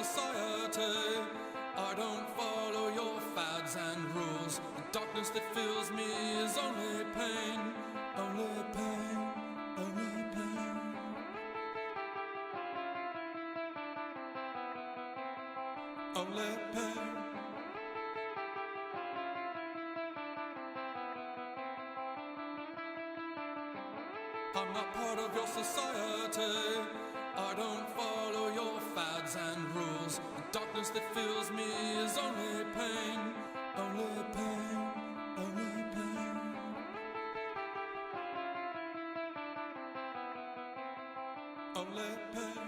society. I don't follow your fads and rules. The darkness that fills me is only pain, only pain, only pain. Only pain. I'm not part of your society. I don't follow your fads and rules. The darkness that fills me is only pain, only pain, only pain. Only pain.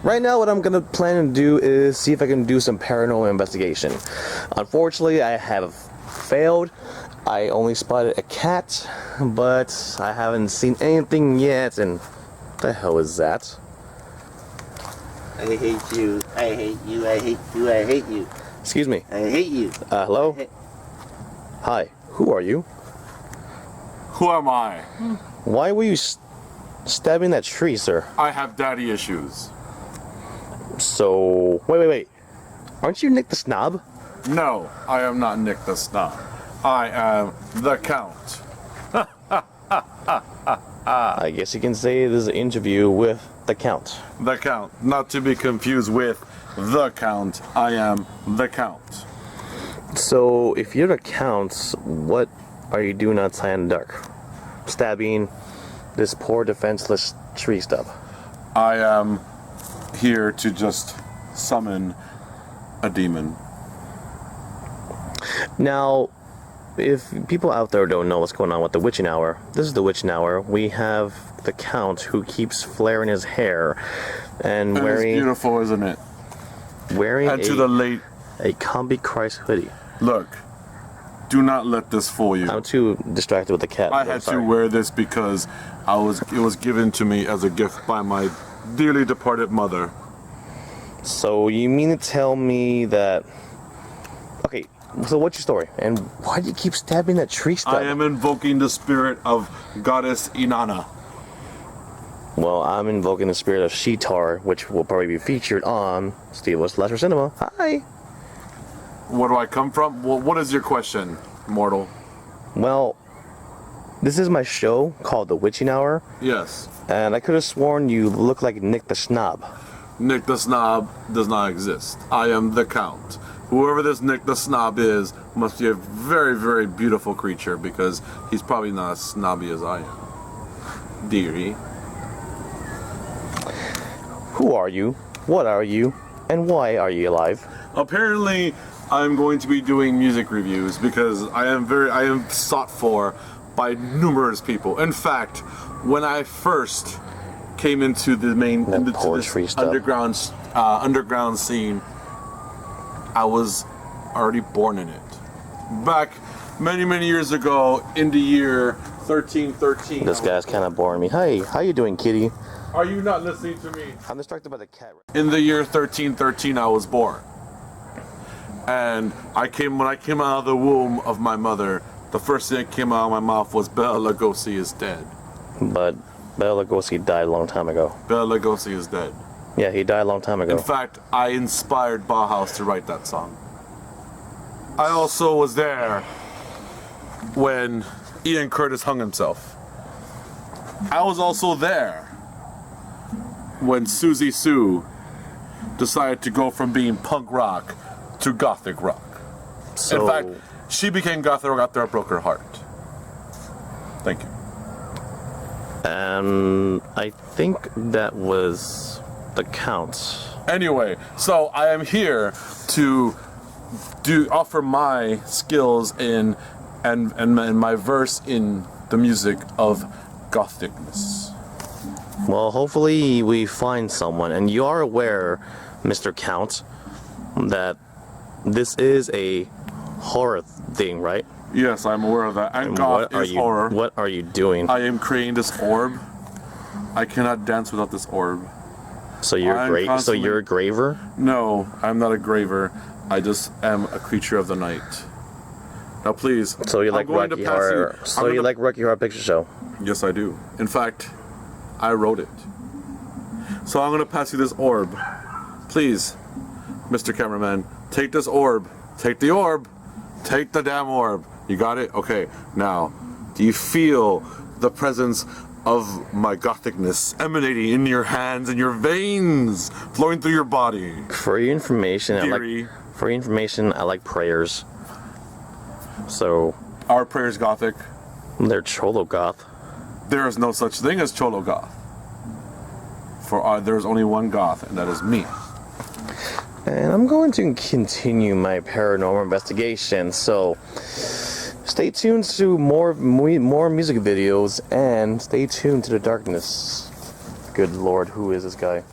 Right now, what I'm gonna plan to do is see if I can do some paranormal investigation. Unfortunately, I have failed. I only spotted a cat, but I haven't seen anything yet, and what the hell is that? I hate you. I hate you. I hate you. I hate you. Excuse me. I hate you. Hello? Hi, who are you? Who am I? Why were you stabbing that tree, sir? I have daddy issues. So, wait. Aren't you Nick the Snob? No, I am not Nick the Snob. I am the Count. I guess you can say this is an interview with the Count. The Count, not to be confused with the Count. I am the Count. So, if you're the Count, what are you doing outside in the dark? Stabbing this poor defenseless tree stub. I am here to just summon a demon. Now, if people out there don't know what's going on with the witching hour, this is the witching hour. We have the Count who keeps flaring his hair and It's wearing beautiful, isn't it? And to the late, a Combi Christ hoodie. look, do not let this fool you. I'm too distracted with the cat. I had to wear this because it was given to me as a gift by my dearly departed mother. So you mean to tell me that... Okay, so what's your story? And why do you keep stabbing that tree stump? I am invoking the spirit of Goddess Inanna. Well, I'm invoking the spirit of Sheetar, which will probably be featured on Steel's Lesser Cinema. Hi! Where do I come from? Well, what is your question, mortal? Well, this is my show called The Witching Hour, Yes. and I could have sworn you look like Nick the Snob. Nick the Snob does not exist. I am the Count. Whoever this Nick the Snob is must be a very, very beautiful creature because he's probably not as snobby as I am. Dearie. Who are you? What are you? And why are you alive? Apparently, I'm going to be doing music reviews because I am sought for by numerous people. In fact, when I first came into the poetry stuff. underground scene, I was already born in it. Back many years ago, in the year 1313. This guy's kind of boring me. Hey, how you doing, kitty? Are you not listening to me? I'm distracted by the cat. In the year 1313, I was born. And when I came out of the womb of my mother, the first thing that came out of my mouth was Bela Lugosi is dead. But Bela Lugosi died a long time ago. Bela Lugosi is dead. Yeah, he died a long time ago. In fact, I inspired Bauhaus to write that song. I also was there when Ian Curtis hung himself. I was also there when Susie Sue decided to go from being punk rock to gothic rock. So, in fact, she became gothic rock after I broke her heart. Thank you. I think that was the Count. Anyway, so I am here to offer my skills in and my verse in the music of gothicness. Well, hopefully we find someone, and you are aware, Mr. Count, that this is a horror thing, right? Yes, I'm aware of that. And goth is horror. What are you doing? I am creating this orb. I cannot dance without this orb. So you're a graver? No, I'm not a graver. I just am a creature of the night. Now, please. So you like Rocky Horror? So you like Rocky Horror Picture Show? Yes, I do. In fact, I wrote it. So I'm gonna pass you this orb. Please, Mr. Cameraman, take this orb. Take the orb. Take the damn orb. You got it? Okay. Now, do you feel the presence of my gothicness emanating in your hands and your veins, flowing through your body? For your information, Dearie. I like prayers. So Our prayers gothic. they're Cholo Goth. There is no such thing as Cholo Goth. For there's only one goth, and that is me. And I'm going to continue my paranormal investigation. So stay tuned to more music videos and stay tuned to the darkness. Good Lord, who is this guy?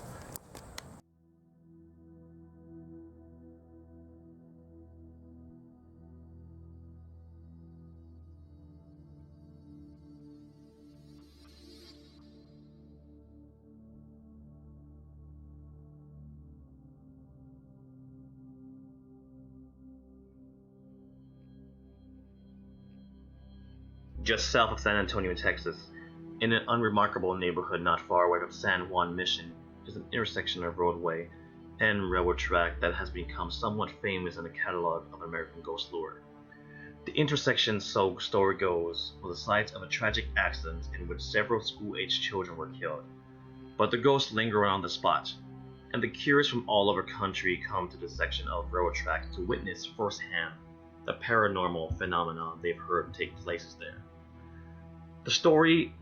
Just south of San Antonio, Texas, in an unremarkable neighborhood not far away from San Juan Mission, is an intersection of roadway and railroad track that has become somewhat famous in the catalog of American ghost lore. The intersection, so story goes, was the site of a tragic accident in which several school-aged children were killed. But the ghosts linger around the spot, and the curious from all over country come to this section of railroad track to witness firsthand the paranormal phenomena they've heard take places there. The story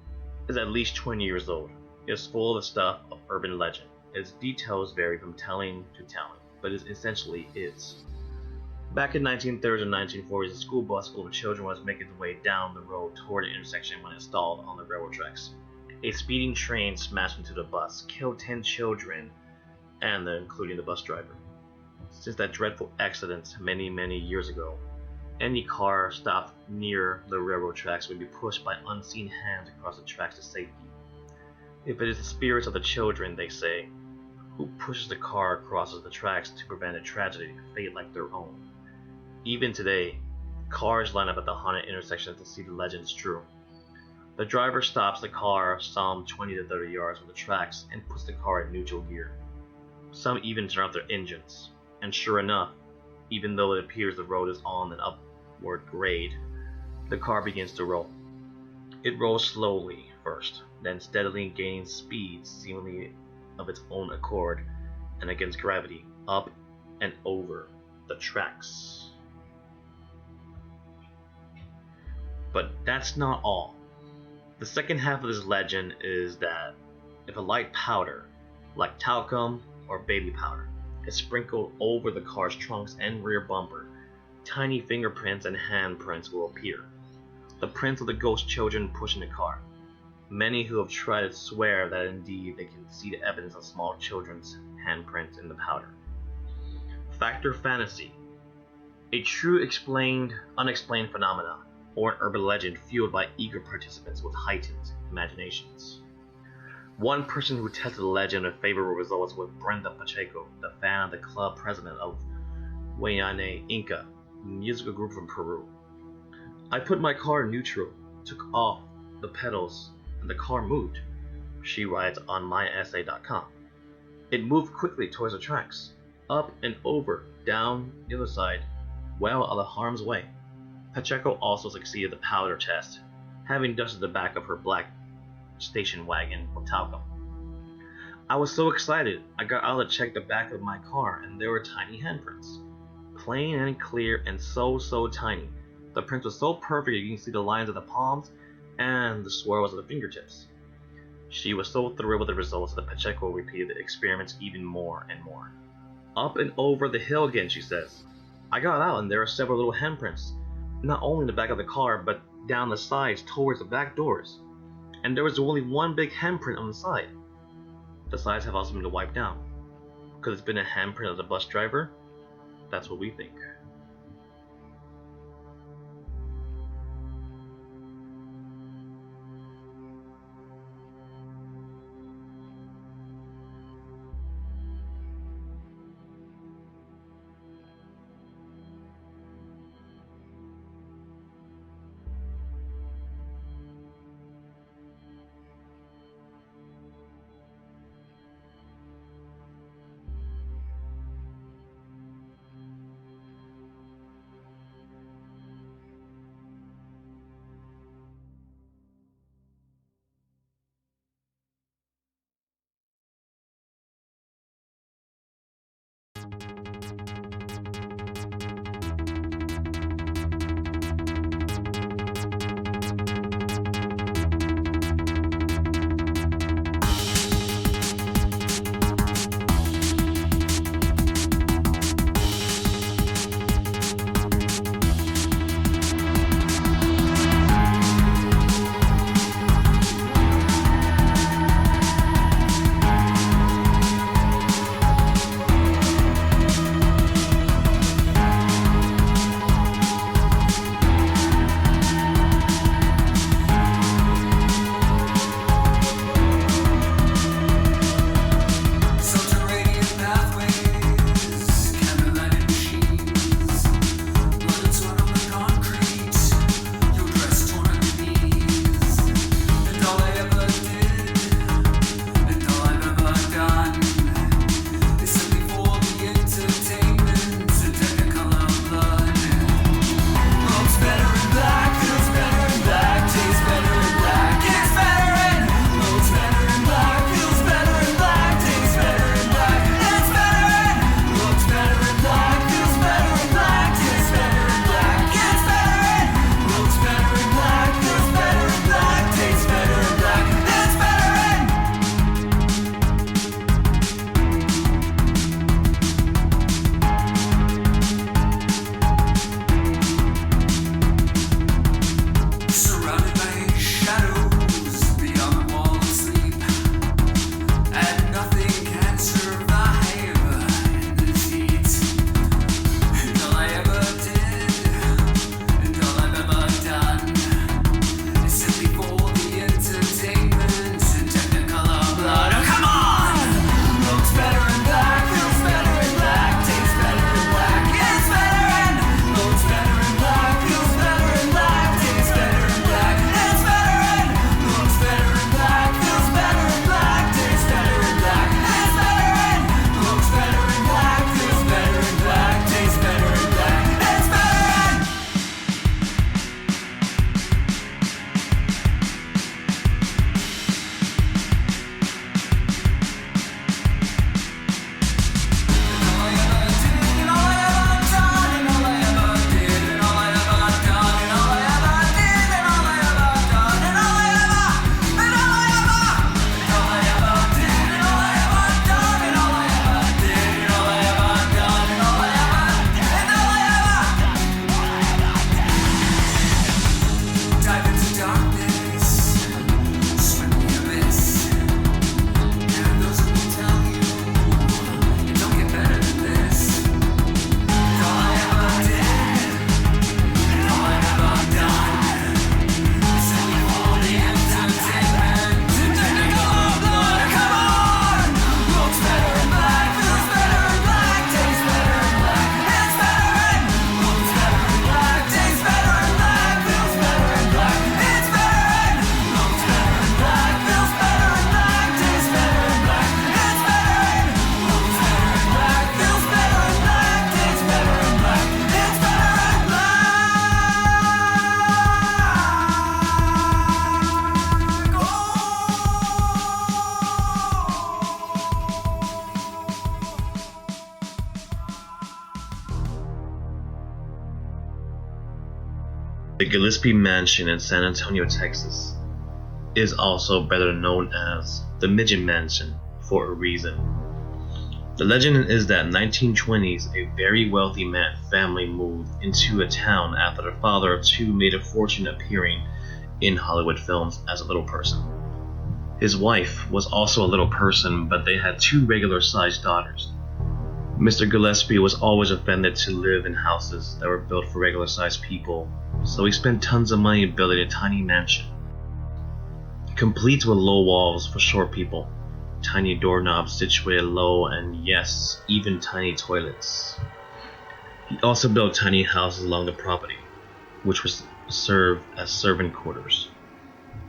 is at least 20 years old. It is full of the stuff of urban legend, Its details vary from telling to telling, but it essentially is. Back in 1930s and 1940s, a school bus full of children was making its way down the road toward the intersection when it stalled on the railroad tracks. A speeding train smashed into the bus, killed 10 children, and including the bus driver. Since that dreadful accident many years ago, any car stopped near the railroad tracks would be pushed by unseen hands across the tracks to safety. If it is the spirits of the children, they say, who pushes the car across the tracks to prevent a tragedy, fate like their own. Even today, cars line up at the haunted intersection to see the legend is true. The driver stops the car some 20 to 30 yards from the tracks and puts the car in neutral gear. Some even turn off their engines, and sure enough, even though it appears the road is on an upward grade, the car begins to roll. It rolls slowly first, then steadily gaining speed seemingly of its own accord and against gravity, up and over the tracks. But that's not all. The second half of this legend is that if a light powder, like talcum or baby powder, is sprinkled over the car's trunks and rear bumper, tiny fingerprints and handprints will appear. The prints of the ghost children pushing the car. Many who have tried swear that indeed they can see the evidence of small children's handprints in the powder. Fact or fantasy? A true explained, unexplained phenomena, or an urban legend fueled by eager participants with heightened imaginations. One person who tested the legend with favorable results was Brenda Pacheco, the fan of the club president of Wayane Inca, a musical group from Peru. I put my car in neutral, took off the pedals, and the car moved, she writes on myessay.com. It moved quickly towards the tracks, up and over, down the other side, well out of harm's way. Pacheco also succeeded the powder test, having dusted the back of her black station wagon with talcum. I was so excited, I got out to check the back of my car, and there were tiny handprints. Plain and clear and so tiny. The print was so perfect you can see the lines of the palms and the swirls of the fingertips. She was so thrilled with the results that Pacheco repeated the experiments even more and more. Up and over the hill again, she says. I got out and there were several little handprints, not only in the back of the car, but down the sides towards the back doors. And there was only one big handprint on the side. The sides have also been wiped down. Could it's been a handprint of the bus driver? That's what we think. The Gillespie Mansion in San Antonio, Texas, is also better known as the Midget Mansion for a reason. The legend is that in 1920s, a very wealthy family moved into a town after the father of two made a fortune appearing in Hollywood films as a little person. His wife was also a little person, but they had two regular-sized daughters. Mr. Gillespie was always offended to live in houses that were built for regular-sized people, so he spent tons of money building a tiny mansion, complete with low walls for short people, tiny doorknobs situated low, and yes, even tiny toilets. He also built tiny houses along the property, which was served as servant quarters.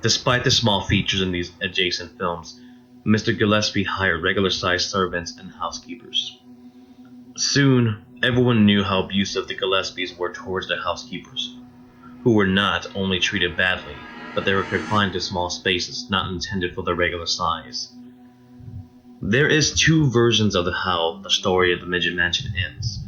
Despite the small features in these adjacent films, Mr. Gillespie hired regular-sized servants and housekeepers. Soon, everyone knew how abusive the Gillespies were towards their housekeepers, who were not only treated badly, but they were confined to small spaces not intended for their regular size. There is two versions of how the story of the Midget Mansion ends,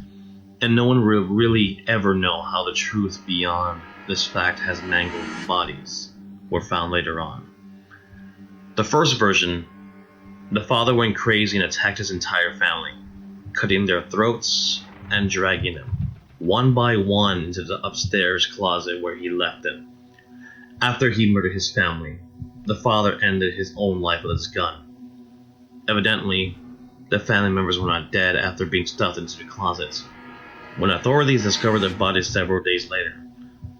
and no one will really ever know how the truth beyond this fact has mangled bodies were found later on. The first version, the father went crazy and attacked his entire family, cutting their throats and dragging them, one by one, into the upstairs closet where he left them. After he murdered his family, the father ended his own life with his gun. Evidently, the family members were not dead after being stuffed into the closet. When authorities discovered their bodies several days later,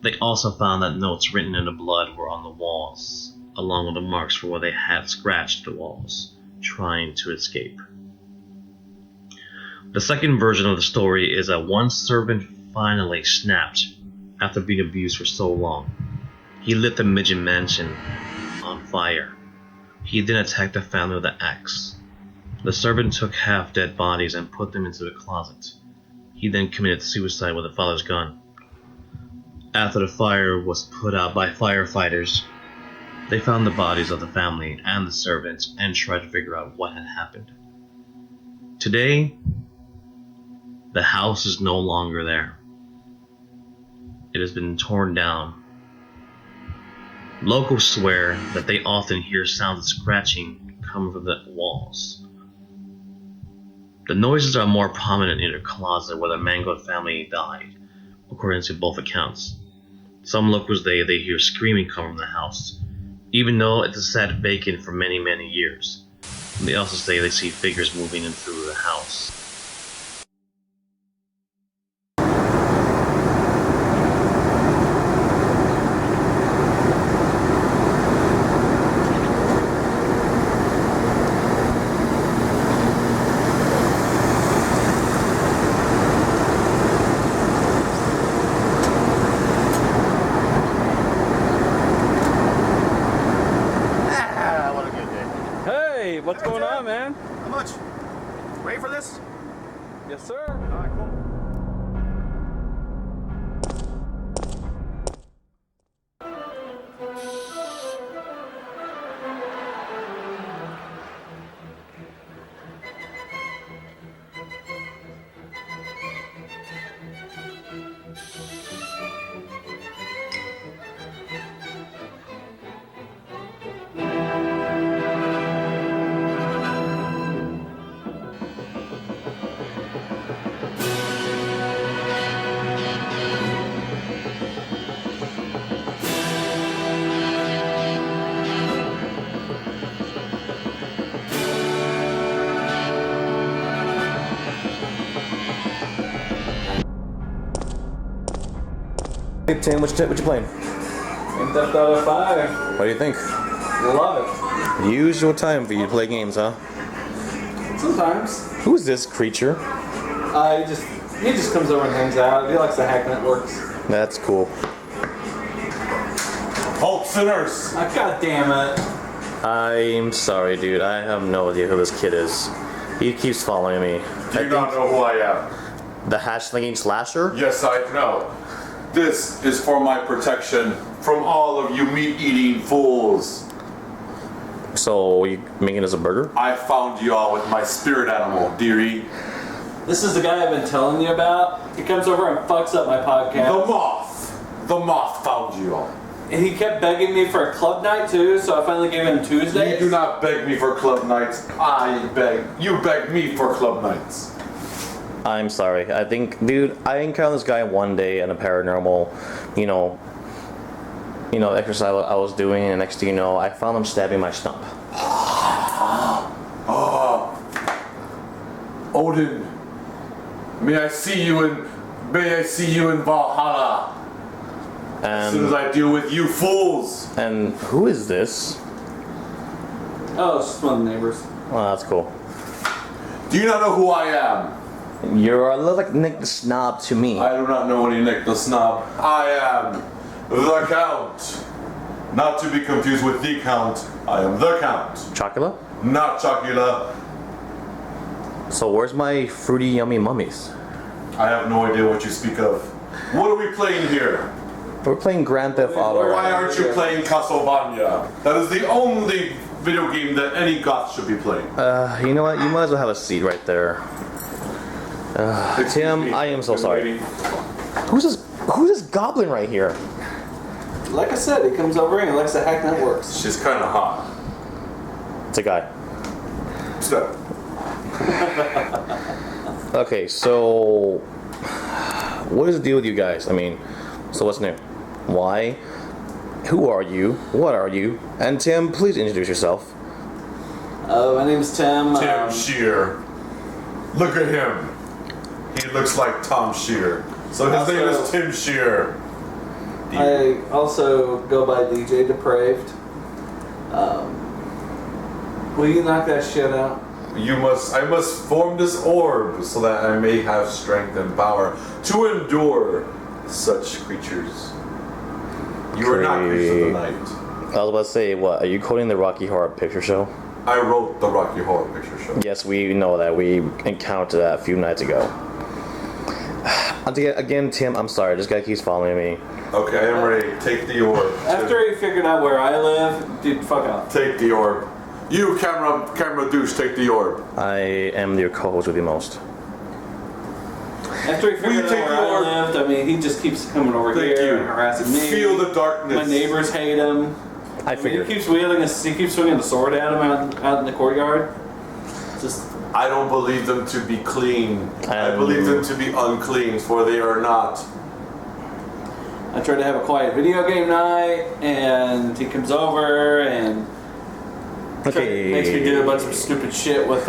they also found that notes written in the blood were on the walls, along with the marks for where they had scratched the walls, trying to escape. The second version of the story is that one servant finally snapped after being abused for so long. He lit the Midget Mansion on fire. He then attacked the family with an axe. The servant took half-dead bodies and put them into the closet. He then committed suicide with the father's gun. After the fire was put out by firefighters, they found the bodies of the family and the servants and tried to figure out what had happened. Today, the house is no longer there. It has been torn down. Locals swear that they often hear sounds of scratching coming from the walls. The noises are more prominent in the closet where the mangled family died, according to both accounts. Some locals say they hear screaming come from the house, even though it has sat vacant for many, many years. They also say they see figures moving in through the house. What's going on, man? How much? Ready for this? Yes, sir. All right, cool. Hey Tim, what you playing? Grand Theft Auto 5. What do you think? Love Usual time for you to play games, huh? it. Sometimes. Who is this creature? He just comes over and hangs out. He likes to hack networks. That's cool. Halt, sinners! God damn it. I'm sorry, dude. I have no idea who this kid is. He keeps following me. Do you not know who I am? The hash-slinging slasher? Yes, I know. This is for my protection from all of you meat-eating fools. So, you making us a burger? I found you all with my spirit animal, dearie. This is the guy I've been telling you about. He comes over and fucks up my podcast. The moth! The moth found you. And he kept begging me for a club night too, so I finally gave him Tuesdays. You do not beg me for club nights. You beg me for club nights. I'm sorry. I think, dude, I encountered this guy one day in a paranormal, exercise I was doing, and next thing you know, I found him stabbing my stump. Odin, may I see you in Valhalla as soon as I deal with you fools. And who is this? Oh, it's just one of the neighbors. Well, that's cool. Do you not know who I am? You're a little like Nick the Snob to me. I do not know any Nick the Snob. I am the Count. Not to be confused with the Count. I am the Count. Chocula? Not Chocula. So where's my fruity yummy mummies? I have no idea what you speak of. What are we playing here? We're playing Grand Theft Auto. Why aren't you playing Castlevania? That is the only video game that any goth should be playing. You know what? You might as well have a seat right there. Tim, I am so sorry. Who's this goblin right here? Like I said, he comes over and he likes to hack networks. She's kind of hot. It's a guy. So, Okay, so what is the deal with you guys? I mean, so what's new? Why? Who are you? What are you? And Tim, please introduce yourself. My name's Tim. Tim Shear. Look at him. He looks like Tom Shear. So his name is Tim Shear. I also go by DJ Depraved. Will you knock that shit out? I must form this orb so that I may have strength and power to endure such creatures. You are not creatures of the night. I was about to say, what? Are you quoting the Rocky Horror Picture Show? I wrote the Rocky Horror Picture Show. Yes, we know that. We encountered that a few nights ago. Again, Tim, I'm sorry. This guy keeps following me. Okay, I am ready. Take the orb. After he figured out where I live, dude, fuck off. Take the orb. You, camera douche, take the orb. I am your co-host with the most. After he figured out take where the I orb? lived, I mean, he just keeps coming over Thank here you. and harassing me. Feel the darkness. My neighbors hate him. I figured. He keeps swinging the sword at him out in the courtyard. Just I don't believe them to be clean. I Um, believe them to be unclean, for they are not. I tried to have a quiet video game night, and he comes over and makes me do a bunch of stupid shit with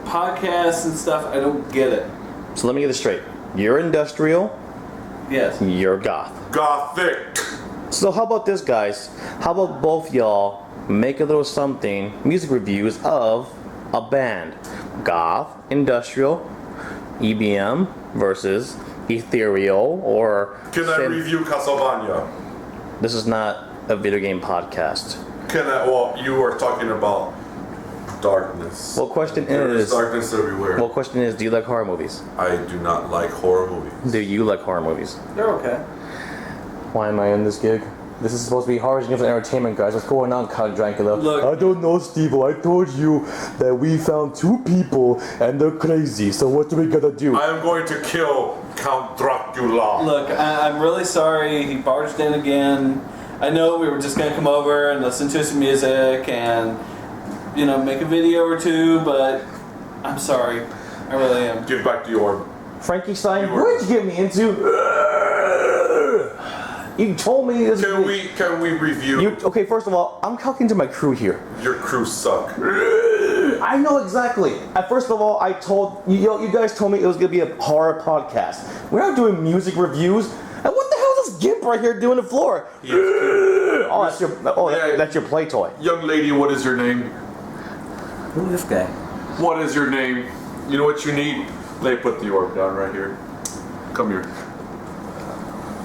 podcasts and stuff. I don't get it. So let me get this straight. You're industrial. Yes. You're goth. Gothic. So how about this, guys? How about both y'all make a little something, music reviews of a band. Goth, industrial, EBM versus ethereal or... Can I review Castlevania? This is not a video game podcast. Well, you were talking about darkness. Well, question There is... darkness everywhere. Well, question is, do you like horror movies? I do not like horror movies. Do you like horror movies? They're okay. Why am I in this gig? This is supposed to be horror and entertainment, guys. What's going on, Count Dracula? Look. I don't know, Steve-O. I told you that we found two people and they're crazy. So what do we gotta do? I am going to kill Count Dracula. Look, I'm really sorry he barged in again. I know we were just gonna come over and listen to some music and, make a video or two, but I'm sorry. I really am. Give back the orb. Frankie Stein, what did you get me into? You told me this. Can we review? Okay, first of all, I'm talking to my crew here. Your crew suck. I know exactly. First of all, I told you guys told me it was gonna be a horror podcast. We're not doing music reviews. And what the hell is this gimp right here doing on the floor? That's your play toy. Young lady, what is your name? Who's this guy? What is your name? You know what you need? Put the orb down right here. Come here.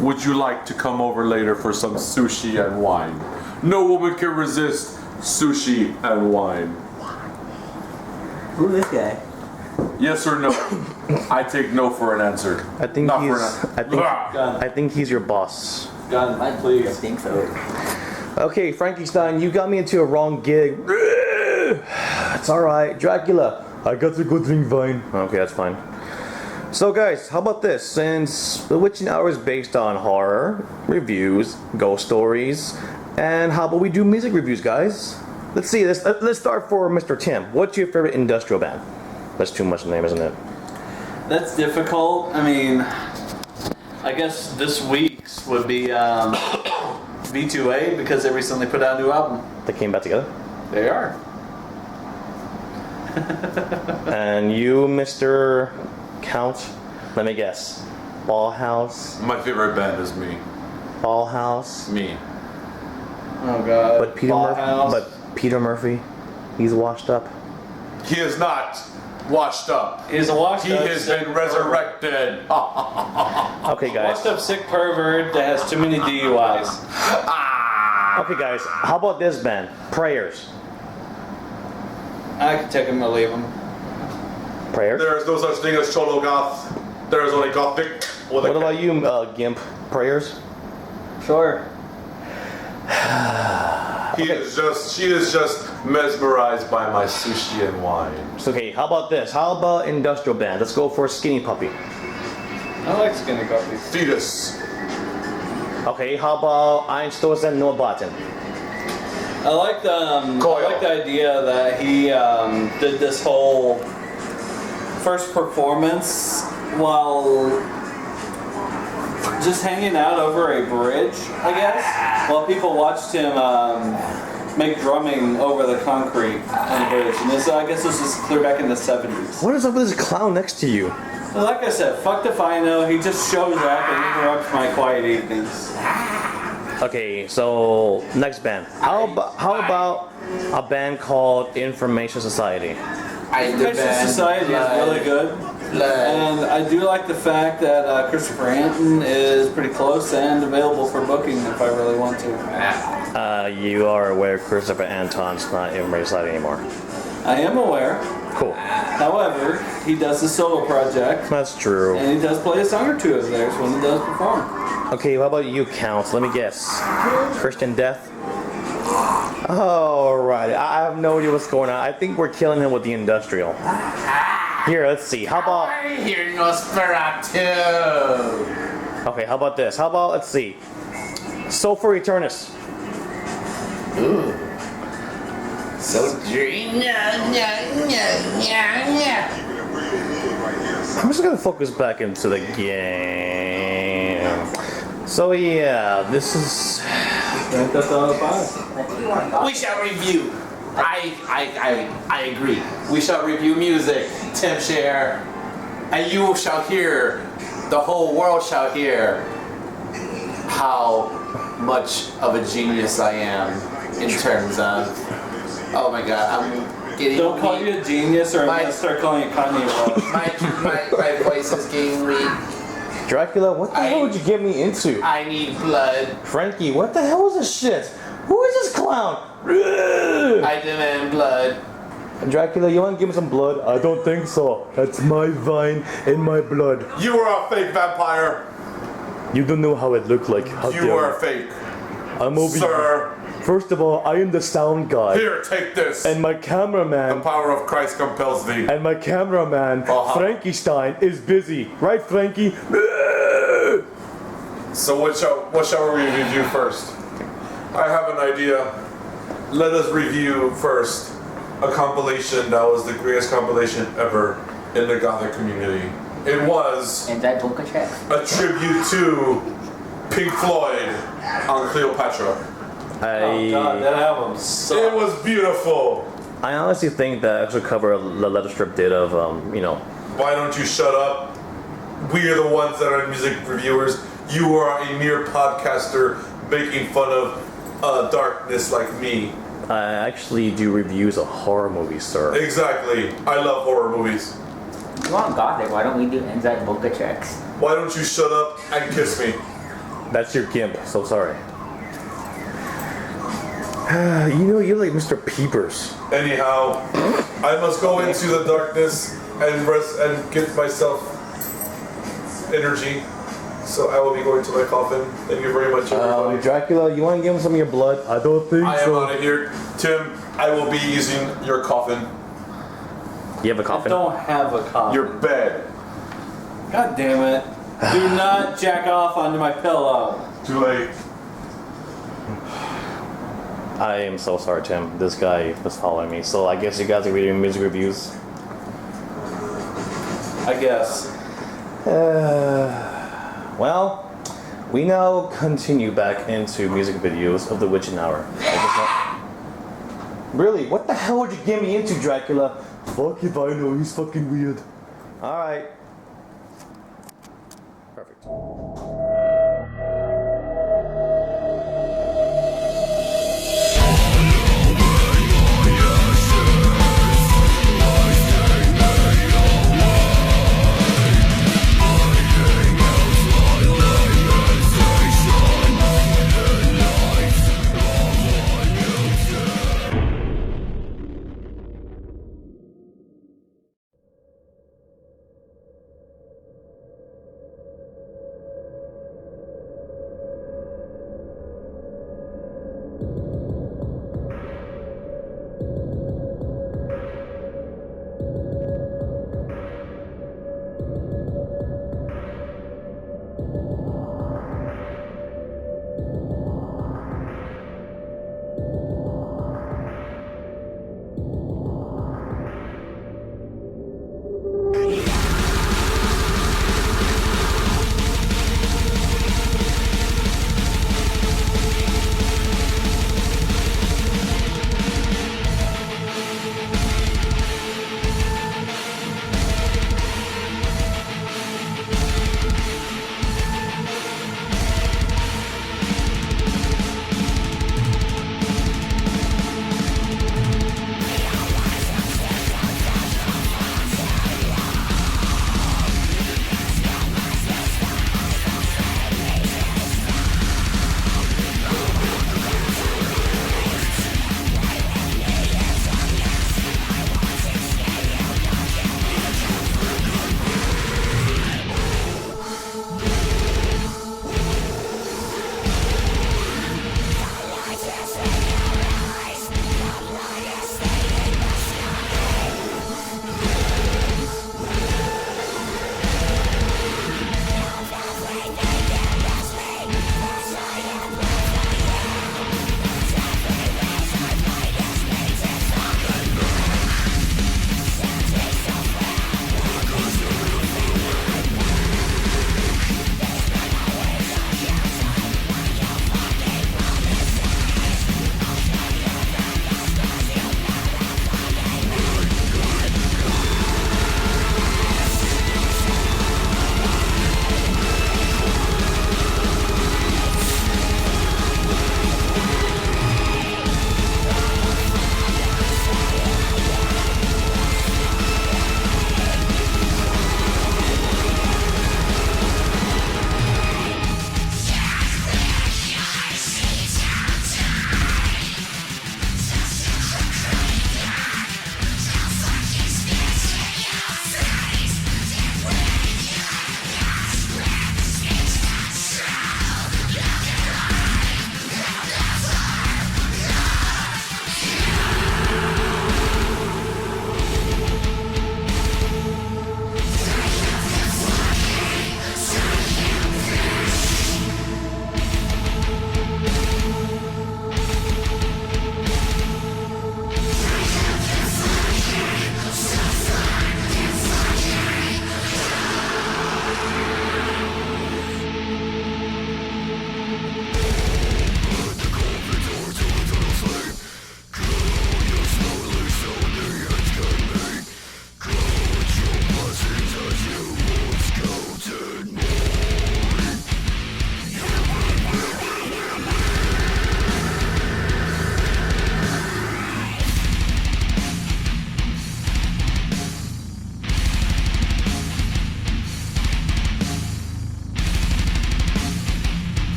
Would you like to come over later for some sushi and wine? No woman can resist sushi and wine. Who's this guy? Yes or no? I take no for an answer. I think Not he's. for an answer. I think he's your boss. God, I please. think so. Okay, Frankie Stein, you got me into a wrong gig. It's all right, Dracula. I got to go drink wine. Okay, that's fine. So guys, how about this? Since the witching hour is based on horror, reviews, ghost stories, and how about we do music reviews, guys? Let's see, let's start for Mr. Tim. What's your favorite industrial band? That's too much name, isn't it? That's difficult. I mean, I guess this week's would be V2A because they recently put out a new album. They came back together? They are. And you, Mr. Count, let me guess. Ballhouse? My favorite band is me. Ballhouse? Me. Oh god. But Peter Murphy, he's washed up. He is not washed up. He's a washed He up has sick been resurrected. Okay, guys. washed up sick pervert that has too many DUIs. Okay, guys. How about this band? Prayers. I could take him or leave him. Prayers? There is no such thing as Cholo Goth. There is only Gothic. What about you, Gimp? Prayers? Sure. She is just mesmerized by my sushi and wine. So, okay, how about this? How about industrial band? Let's go for Skinny Puppy. I like skinny puppies. Fetus. Okay, how about Einstoßen Norbaten? I like the idea that he did this whole first performance while just hanging out over a bridge, I guess, while people watched him make drumming over the concrete on the bridge. And this, I guess this was clear back in the 70s. What is up with this clown next to you? Well, like I said, fuck if I know. He just shows up and interrupts my quiet evenings. Okay, so next band. How about a band called Information Society? Information Society is really good. And I do like the fact that Christopher Anton is pretty close and available for booking if I really want to. You are aware Christopher Anton's not Information Society anymore. I am aware. Cool. However, he does the solo project. That's true. And he does play a song or two of theirs when he does perform. Okay, how about you, Count? Let me guess. Christian Death? Alright, I have no idea what's going on. I think we're killing him with the industrial. Here, let's see. How about... I hear Nosferatu. Okay, how about this? How about, let's see. Sulfur Eternus. Ooh. So dream. I'm just gonna focus back into the game. So yeah, this is... That's all about. We shall review. I agree. We shall review music. Tim share, and you shall hear. The whole world shall hear how much of a genius I am in terms of. Oh my God, I'm getting. Don't call you a genius, or I'm gonna start calling you Kanye West. my voice is getting weak. Dracula, what the hell would you get me into? I need blood. Frankie, what the hell is this shit? Who is this clown? I demand blood. Dracula, you want to give me some blood? I don't think so. That's my vine and my blood. You are a fake vampire. You don't know how it looked like. How You are fake. I'm over Sir. here. First of all, I am the sound guy. Here, take this. And my The cameraman. power of Christ compels thee. And my cameraman, Frankenstein, is busy. Right, Frankie? So what shall we review first? I have an idea. Let us review first a compilation that was the greatest compilation ever in the Gothic community. It was And that book check. a tribute to Pink Floyd on Cleopatra. Oh God, that album sucks. It was beautiful. I honestly think that actual cover the leather strip did of, Why don't you shut up? We are the ones that are music reviewers. You are a mere podcaster making fun of darkness like me. I actually do reviews of horror movies, sir. Exactly. I love horror movies. You want Gothic, why don't we do Inside Boca checks? Why don't you shut up and kiss me? That's your gimp, so sorry. You're like Mr. Peepers. Anyhow, I must go into the darkness and rest and give myself energy. So I will be going to my coffin. Thank you very much, everybody. Dracula, you want to give him some of your blood? I don't think I am out of here. Tim, I will be using your coffin. You have a I coffin? don't have a coffin. Your bed. God damn it. Do not jack off onto my pillow. Too late. I am so sorry, Tim. This guy was following me. So I guess you guys are reading music reviews. I guess. Well, we now continue back into music videos of the Witching Hour. Really? What the hell would you get me into, Dracula? Fuck if I know, he's fucking weird. Alright. Perfect.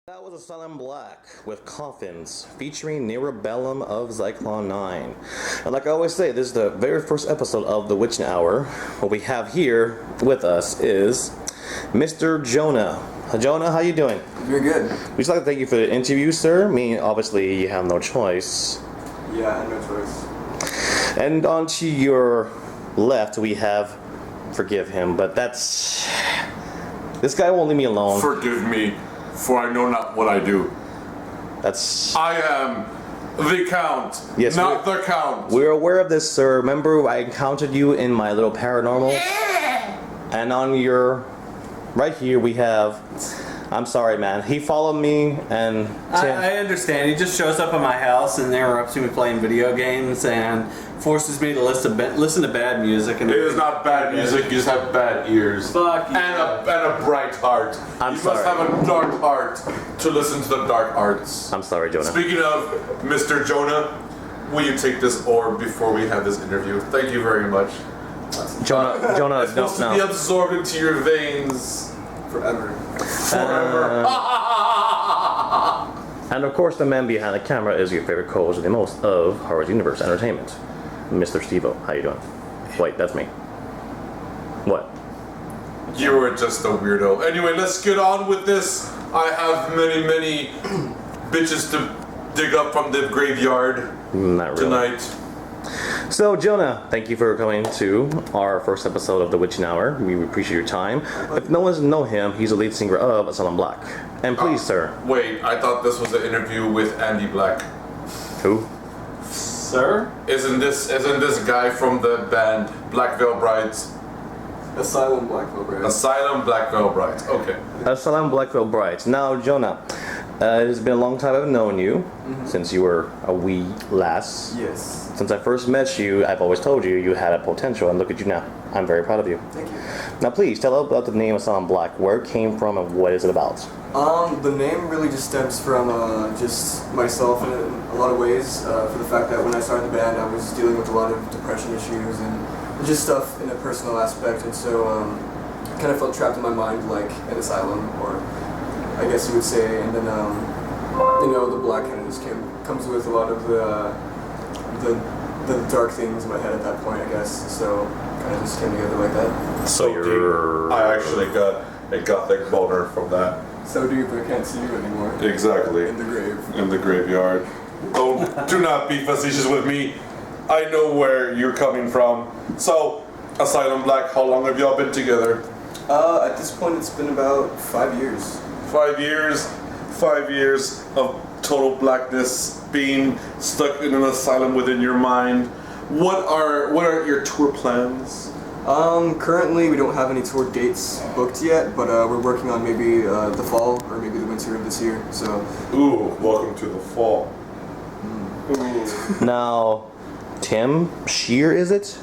That was a Silent Black with Coffins featuring Nerabellum of Zyklon 9. And like I always say, this is the very first episode of The Witching Hour. What we have here with us is Mr. Jonah. Jonah, how you doing? You're good. We'd just like to thank you for the interview, sir. I mean, obviously, you have no choice. Yeah, I had no choice. And on to your left, we have, forgive him, but that's, this guy won't leave me alone. Forgive me, for I know not what I do. That's, I am the Count, Yes, not the Count. we're aware of this, sir. Remember, I encountered you in my little paranormal? And on your, right here, we have, I'm sorry, man. He followed me and I understand. He just shows up at my house and interrupts me playing video games and forces me to listen to bad music. And It is not bad music, you just have bad ears. Fuck you. And a bright heart. I'm you sorry. must have a dark heart to listen to the dark arts. I'm sorry, Jonah. Speaking of Mr. Jonah, will you take this orb before we have this interview? Thank you very much. Jonah, It's supposed to be absorbed into your veins Forever. forever. And of course, the man behind the camera is your favorite co-host of the most of Horror's Universe Entertainment, Mr. Steve-O. How you doing? Wait, that's me. What? You were just a weirdo. Anyway, let's get on with this. I have many bitches to dig up from the graveyard Not really. tonight. So, Jonah, thank you for coming to our first episode of The Witching Hour. We appreciate your time. If no one doesn't know him, he's the lead singer of Asylum Black. And please, sir. Wait, I thought this was an interview with Andy Black. Who? Sir? Isn't this guy from the band Black Veil Brides? Asylum Black Veil Brides. Asylum Black Veil Brides. Okay. Asylum Black Veil Brides. Now, Jonah, it has been a long time I've known you, since you were a wee lass. Yes. Since I first met you, I've always told you you had a potential, and look at you now. I'm very proud of you. Thank you. Now, please tell us about the name Asylum Black, where it came from, and what is it about. The name really just stems from just myself in a lot of ways. For the fact that when I started the band, I was dealing with a lot of depression issues and just stuff in a personal aspect, and so I kind of felt trapped in my mind like an asylum, or I guess you would say. And then the black kind of just comes with a lot of the dark things in my head at that point, I guess. So kind of just came together like that. So you're... I actually got a gothic boner from that. So deep I can't see you anymore. Exactly. In the grave. In the graveyard. Oh, do not be facetious with me. I know where you're coming from. So, Asylum Black, how long have y'all been together? At this point, it's been about 5 years. 5 years. 5 years of total blackness, being stuck in an asylum within your mind. What are your tour plans? Currently we don't have any tour dates booked yet, but we're working on maybe the fall or maybe the winter of this year. So. Ooh, welcome to the fall. Ooh. Now, Tim Shear, is it?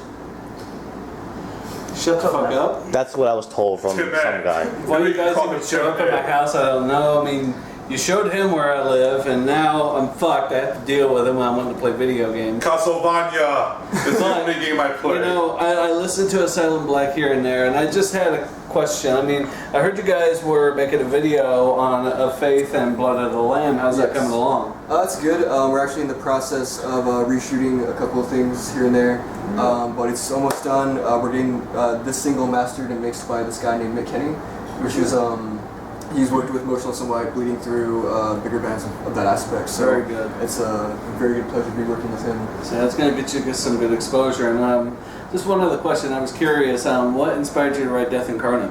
Shut the fuck up. That's what I was told from Tim some guy. Why you guys even show up at my house, I don't know. I mean, you showed him where I live, and now I'm fucked. I have to deal with him when I want to play video games. Castlevania is the But, only game I play. You know, I listened to Asylum Black here and there, and I just had a question. I mean, I heard you guys were making a video on Faith and Blood of the Lamb. How's that Yes. coming along? It's good. We're actually in the process of reshooting a couple of things here and there, but it's almost done. We're getting this single mastered and mixed by this guy named Mick Kenny, which is he's worked with Motionless and White, bleeding through bigger bands of that aspect. So Very good. It's a very good pleasure to be working with him. So that's going to get you some good exposure. And just one other question. I was curious. What inspired you to write Death Incarnate?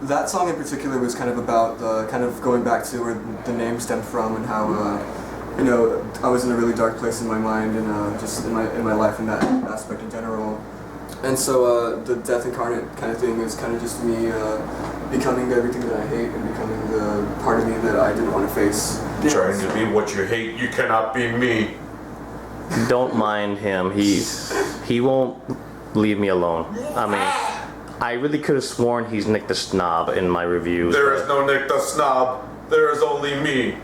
That song in particular was kind of about kind of going back to where the name stemmed from and how I was in a really dark place in my mind and just in my life in that aspect in general. And so the Death Incarnate kind of thing is kind of just me becoming everything that I hate and becoming the part of me that I didn't want to face. Trying to be what you hate, you cannot be me. Don't mind him. He won't leave me alone. I mean, I really could have sworn he's Nick the Snob in my reviews. There is no Nick the Snob. There is only me.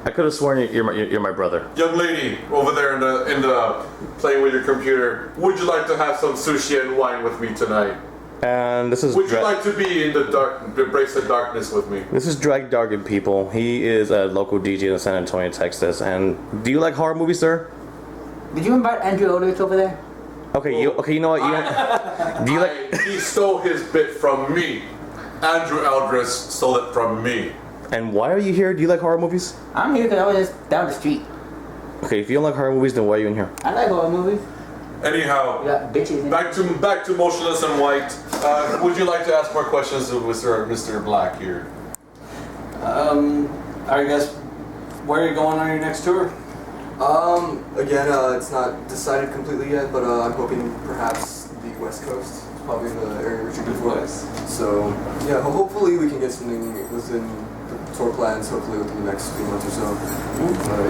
I could have sworn you're my brother. Young lady over there in the playing with your computer, would you like to have some sushi and wine with me tonight? And this is Would you like to be in the dark, embrace the darkness with me? This is Drag Dargan People. He is a local DJ in San Antonio, Texas. And do you like horror movies, sir? Did you invite Andrew Odovich over there? Okay, you know what? You don't, do you like? He stole his bit from me. Andrew Eldritch stole it from me. And why are you here? Do you like horror movies? I'm here because I was just down the street. Okay, if you don't like horror movies, then why are you in here? I like horror movies. Anyhow, We got bitches in back to Motionless and White. Would you like to ask more questions of Mr. Black here? Are you guys, where are you going on your next tour? Again, it's not decided completely yet, but I'm hoping perhaps the West Coast, probably the area we're shooting for. So, yeah, hopefully we can get something within the tour plans, hopefully within the next few months or so.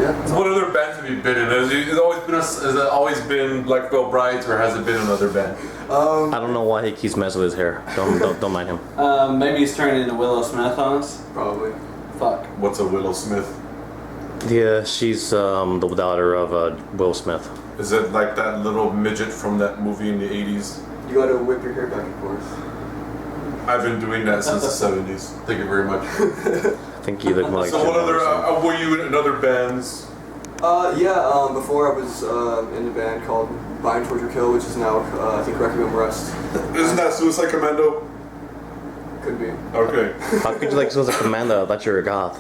Yeah. What other bands have you been in? Has it always been like Bill Bright, or has it been another band? I don't know why he keeps messing with his hair. Don't mind him. Maybe he's turning into Willow Smith on us. Probably. Fuck. What's a Willow Smith? Yeah, she's the daughter of Will Smith. Is it like that little midget from that movie in the 80s? You gotta whip your hair back and forth. I've been doing that since the 70s. Thank you very much. I think you look more like. So Jim what other, Morrison. were you in other bands? Before I was in a band called Bind Torture Kill, which is now, I think, Requiem Rust. Isn't that Suicide Commando? Could be. Okay. How could you like Suicide Commando? I thought you were a goth.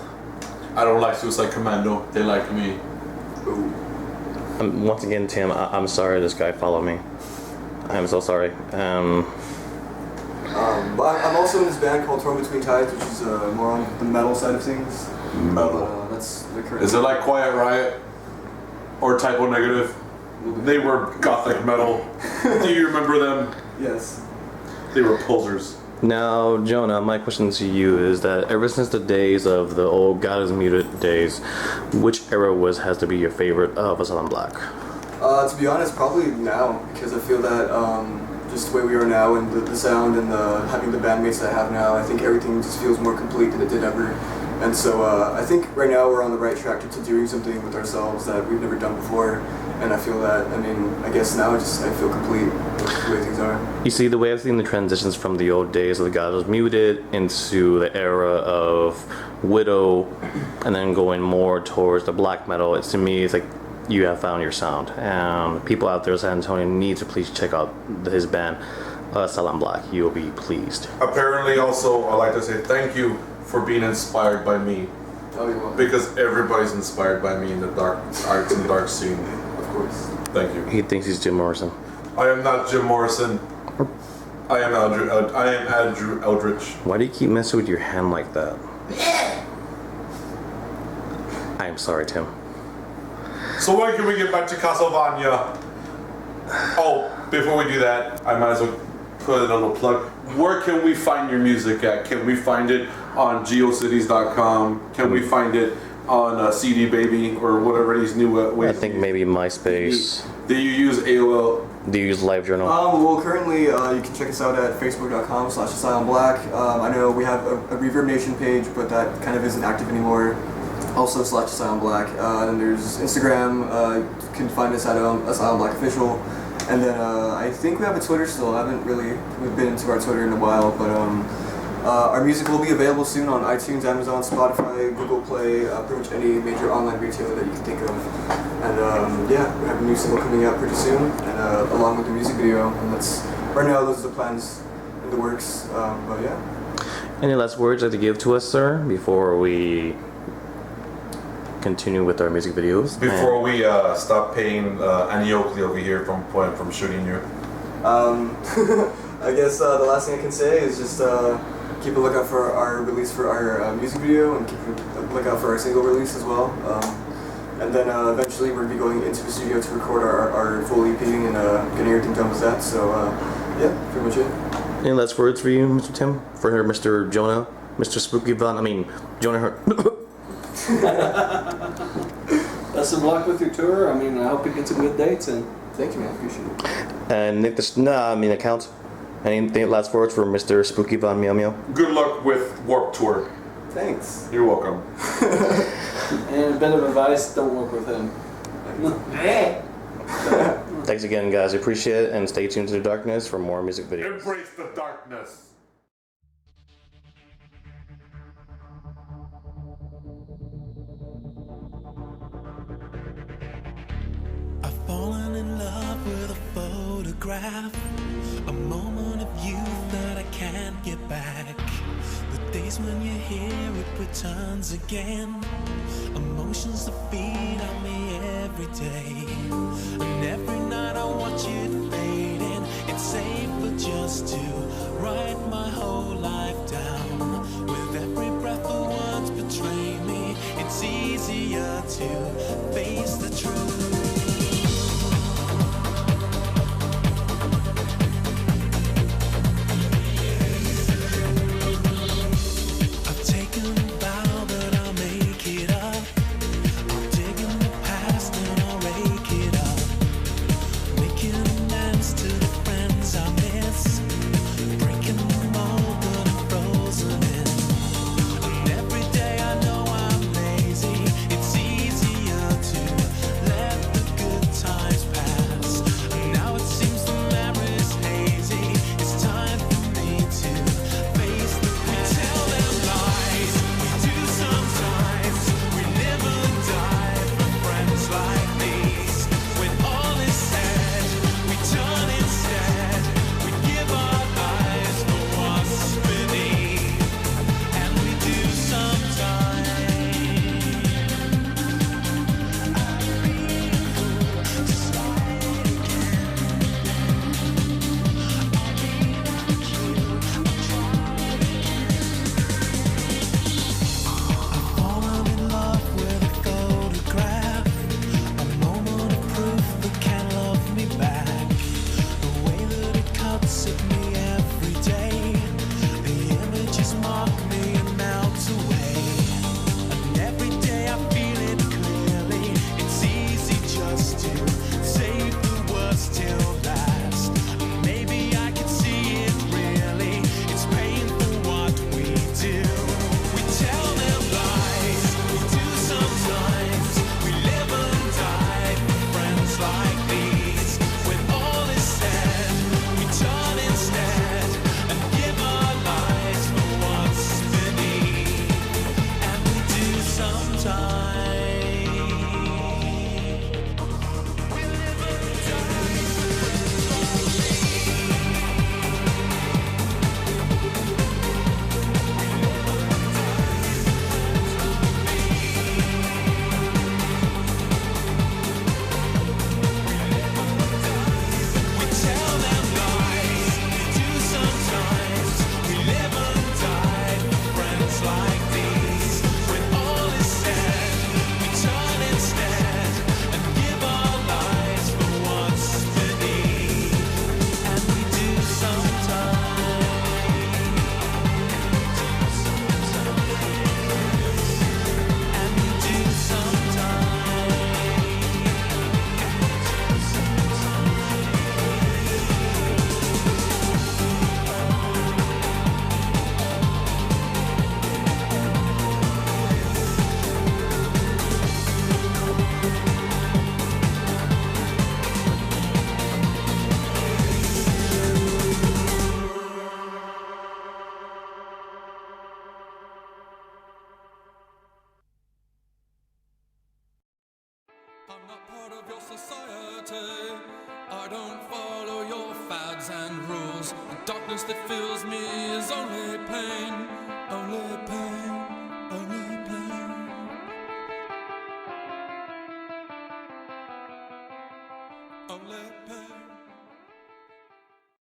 I don't like Suicide Commando. They like me. Ooh. Once again, Tim, I'm sorry this guy followed me. I'm so sorry. But I'm also in this band called Torn Between Tides, which is more on the metal side of things. Metal. That's the current. Is it like Quiet Riot? Or Typo Negative? They were gothic metal. Do you remember them? Yes. They were posers. Now, Jonah, my question to you is that ever since the days of the old God is Muted days, which era has to be your favorite of Asylum Black? To be honest, probably now, because I feel that just the way we are now and the sound and having the bandmates that I have now, I think everything just feels more complete than it did ever. And so I think right now we're on the right track to doing something with ourselves that we've never done before. And I feel that, I guess now I feel complete with the way things are. You see, the way I've seen the transitions from the old days of the God is Muted into the era of Widow, and then going more towards the black metal, to me, it's like you have found your sound. People out there in San Antonio need to please check out his band, Asylum Black. You'll be pleased. Apparently also, I'd like to say thank you for being inspired by me. Oh, you're welcome. Because everybody's inspired by me in the dark arts and dark scene. Of course. Thank you. He thinks he's Jim Morrison. I am not Jim Morrison. I am Andrew Eldritch. Why do you keep messing with your hand like that? I am sorry, Tim. So when can we get back to Castlevania? Oh, before we do that, I might as well put in a little plug. Where can we find your music at? Can we find it on geocities.com? Can we find it on CD Baby or whatever these new ways? I think maybe MySpace. Do you use AOL? Do you use LiveJournal? Well, currently you can check us out at facebook.com/AsylumBlack. I know we have a Reverb Nation page, but that kind of isn't active anymore. Also /AsylumBlack. Then there's Instagram. You can find us at Asylum Black Official. And then I think we have a Twitter still. We've been into our Twitter in a while, but our music will be available soon on iTunes, Amazon, Spotify, Google Play, pretty much any major online retailer that you can think of. And we have a new single coming out pretty soon, and along with the music video. And right now those are the plans in the works. But yeah. Any last words you'd like to give to us, sir, before we continue with our music videos? Before we stop paying Annie Oakley over here from shooting you. I guess the last thing I can say is just keep a lookout for our release for our music video, and keep a lookout for our single release as well. And then eventually we'll be going into the studio to record our full EP and getting everything done with that. So yeah, pretty much it. Any last words for you, Mr. Tim? For her, Mr. Jonah? Mr. Spooky Von? Jonah. Best of luck with your tour. I hope you get some good dates in. Thank you, man. Appreciate it. And Nick, account. Any last words for Mr. Spooky Von Meow Meow? Good luck with Warped Tour. Thanks. You're welcome. And a bit of advice, don't work with him. Thanks again, guys. I appreciate it, and stay tuned to the darkness for more music videos. Embrace the darkness. I've fallen in love with a photograph. photograph, a moment of youth that I can't get back. The days when you're here, it returns again. Emotions that feed on me every day, and every night I watch it fading. It's safer just to write my whole life down. With every breath the words betray me, it's easier to face the truth. I'm not part of your society. I don't follow your fads and rules. The darkness that fills me is only pain, only pain, only pain, only pain.